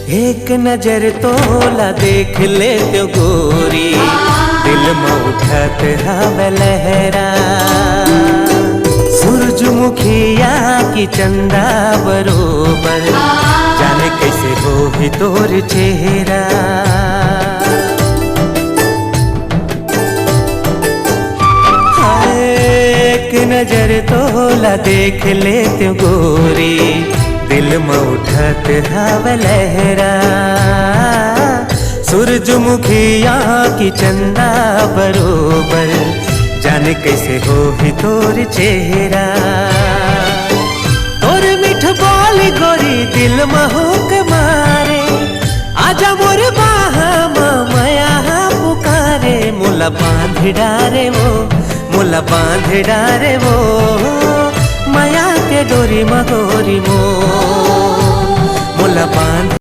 एक नजर तोला देख ले तो गोरी, दिल में उठत हवे लहरा। सूरजमुखिया की चंदा बरोबर, जाने कैसे हो भी तोर चेहरा। एक नजर तोला देख ले तो गोरी, दिल में उठत हवे लहरा। सूरजमुखिया की चंदा बरोबर, जाने कैसे हो भी तोर चेहरा। तोर मिठ बोली गोरी दिल महूक मारे, आजा मोर बाहा मया पुकारे। मोला बांध डारे वो, मोला बांध डारे वो, माया के डोरी मगोरी मो। मोला बांध